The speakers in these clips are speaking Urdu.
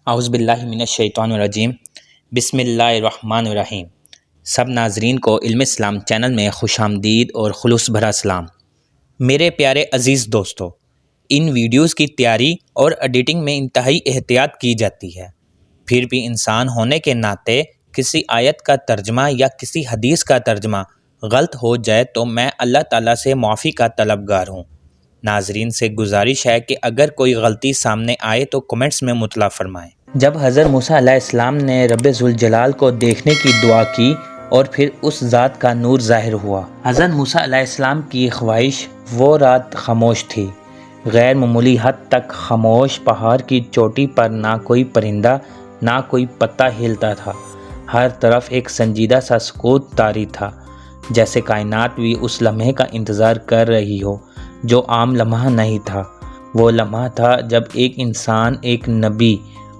اعوذ باللہ من الشیطان الرجیم بسم اللہ الرحمن الرحیم۔ سب ناظرین کو علم اسلام چینل میں خوش آمدید اور خلوص بھرا سلام۔ میرے پیارے عزیز دوستو، ان ویڈیوز کی تیاری اور ایڈیٹنگ میں انتہائی احتیاط کی جاتی ہے، پھر بھی انسان ہونے کے ناطے کسی آیت کا ترجمہ یا کسی حدیث کا ترجمہ غلط ہو جائے تو میں اللہ تعالیٰ سے معافی کا طلبگار ہوں۔ ناظرین سے گزارش ہے کہ اگر کوئی غلطی سامنے آئے تو کمنٹس میں مطلع فرمائیں۔ جب حضرت موسیٰ علیہ السلام نے رب ذوالجلال کو دیکھنے کی دعا کی اور پھر اس ذات کا نور ظاہر ہوا، حضرت موسیٰ علیہ السلام کی خواہش وہ رات خاموش تھی، غیر معمولی حد تک خاموش۔ پہاڑ کی چوٹی پر نہ کوئی پرندہ نہ کوئی پتا ہلتا تھا، ہر طرف ایک سنجیدہ سا سکوت طاری تھا، جیسے کائنات بھی اس لمحے کا انتظار کر رہی ہو جو عام لمحہ نہیں تھا۔ وہ لمحہ تھا جب ایک انسان، ایک نبی،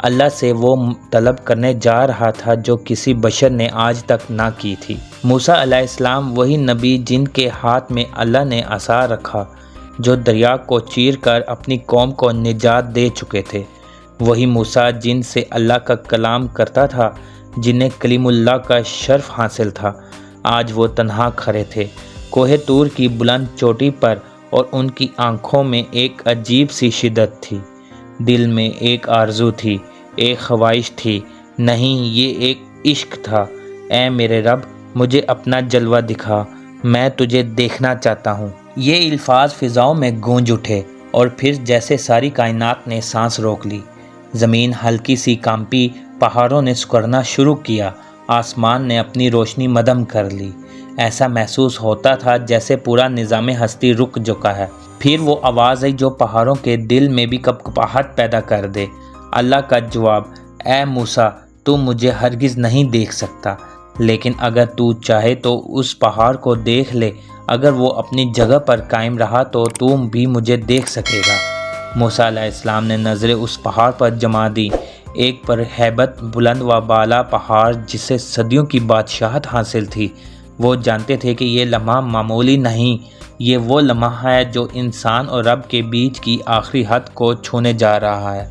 اللہ سے وہ طلب کرنے جا رہا تھا جو کسی بشر نے آج تک نہ کی تھی۔ موسیٰ علیہ السلام وہی نبی جن کے ہاتھ میں اللہ نے عصا رکھا، جو دریا کو چیر کر اپنی قوم کو نجات دے چکے تھے، وہی موسیٰ جن سے اللہ کا کلام کرتا تھا، جنہیں کلیم اللہ کا شرف حاصل تھا۔ آج وہ تنہا کھڑے تھے کوہ طور کی بلند چوٹی پر، اور ان کی آنکھوں میں ایک عجیب سی شدت تھی، دل میں ایک آرزو تھی، ایک خواہش تھی، نہیں یہ ایک عشق تھا۔ اے میرے رب، مجھے اپنا جلوہ دکھا، میں تجھے دیکھنا چاہتا ہوں۔ یہ الفاظ فضاؤں میں گونج اٹھے اور پھر جیسے ساری کائنات نے سانس روک لی۔ زمین ہلکی سی کانپی، پہاڑوں نے سکڑنا شروع کیا، آسمان نے اپنی روشنی مدھم کر لی۔ ایسا محسوس ہوتا تھا جیسے پورا نظام ہستی رک چکا ہے۔ پھر وہ آواز آئی جو پہاڑوں کے دل میں بھی کپکپاہٹ پیدا کر دے۔ اللہ کا جواب: اے موسیٰ، تو مجھے ہرگز نہیں دیکھ سکتا، لیکن اگر تو چاہے تو اس پہاڑ کو دیکھ لے، اگر وہ اپنی جگہ پر قائم رہا تو تو بھی مجھے دیکھ سکے گا۔ موسیٰ علیہ السلام نے نظریں اس پہاڑ پر جما دی، ایک پر ہیبت بلند و بالا پہاڑ جسے صدیوں کی بادشاہت حاصل تھی۔ وہ جانتے تھے کہ یہ لمحہ معمولی نہیں، یہ وہ لمحہ ہے جو انسان اور رب کے بیچ کی آخری حد کو چھونے جا رہا ہے۔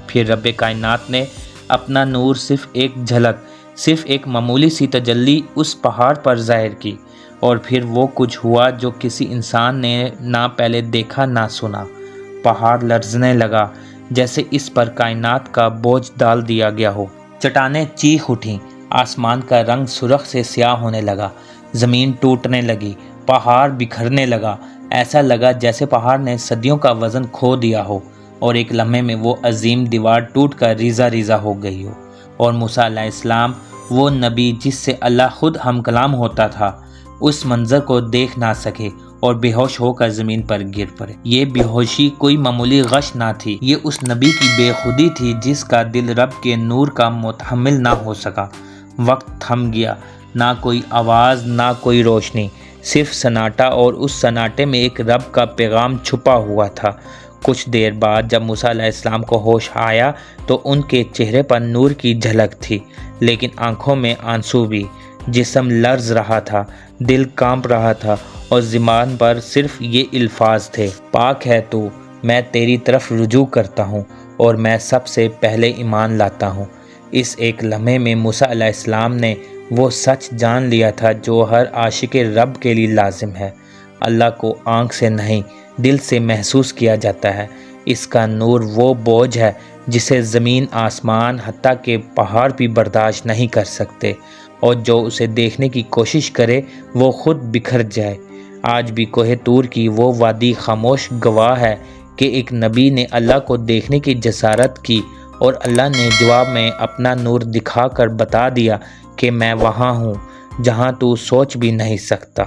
پھر رب کائنات نے اپنا نور صرف ایک جھلک، صرف ایک معمولی سی تجلی اس پہاڑ پر ظاہر کی، اور پھر وہ کچھ ہوا جو کسی انسان نے نہ پہلے دیکھا نہ سنا۔ پہاڑ لرزنے لگا جیسے اس پر کائنات کا بوجھ ڈال دیا گیا ہو۔ چٹانیں چیخ اٹھیں، آسمان کا رنگ سرخ سے سیاہ ہونے لگا، زمین ٹوٹنے لگی، پہاڑ بکھرنے لگا۔ ایسا لگا جیسے پہاڑ نے صدیوں کا وزن کھو دیا ہو، اور ایک لمحے میں وہ عظیم دیوار ٹوٹ کر ریزہ ریزہ ہو گئی ہو، اور موسیٰ علیہ السلام، وہ نبی جس سے اللہ خود ہم کلام ہوتا تھا، اس منظر کو دیکھ نہ سکے اور بے ہوش ہو کر زمین پر گر پڑے۔ یہ بے ہوشی کوئی معمولی غش نہ تھی، یہ اس نبی کی بے خودی تھی جس کا دل رب کے نور کا متحمل نہ ہو سکا۔ وقت تھم گیا، نہ کوئی آواز نہ کوئی روشنی، صرف سناٹا، اور اس سناٹے میں ایک رب کا پیغام چھپا ہوا تھا۔ کچھ دیر بعد جب موسیٰ علیہ السلام کو ہوش آیا تو ان کے چہرے پر نور کی جھلک تھی، لیکن آنکھوں میں آنسو بھی۔ جسم لرز رہا تھا، دل کانپ رہا تھا، اور زبان پر صرف یہ الفاظ تھے: پاک ہے تو، میں تیری طرف رجوع کرتا ہوں، اور میں سب سے پہلے ایمان لاتا ہوں۔ اس ایک لمحے میں موسیٰ علیہ السلام نے وہ سچ جان لیا تھا جو ہر عاشق رب کے لیے لازم ہے: اللہ کو آنکھ سے نہیں، دل سے محسوس کیا جاتا ہے۔ اس کا نور وہ بوجھ ہے جسے زمین، آسمان، حتیٰ کہ پہاڑ بھی برداشت نہیں کر سکتے، اور جو اسے دیکھنے کی کوشش کرے وہ خود بکھر جائے۔ آج بھی کوہ طور کی وہ وادی خاموش گواہ ہے کہ ایک نبی نے اللہ کو دیکھنے کی جسارت کی، اور اللہ نے جواب میں اپنا نور دکھا کر بتا دیا کہ میں وہاں ہوں جہاں تو سوچ بھی نہیں سکتا۔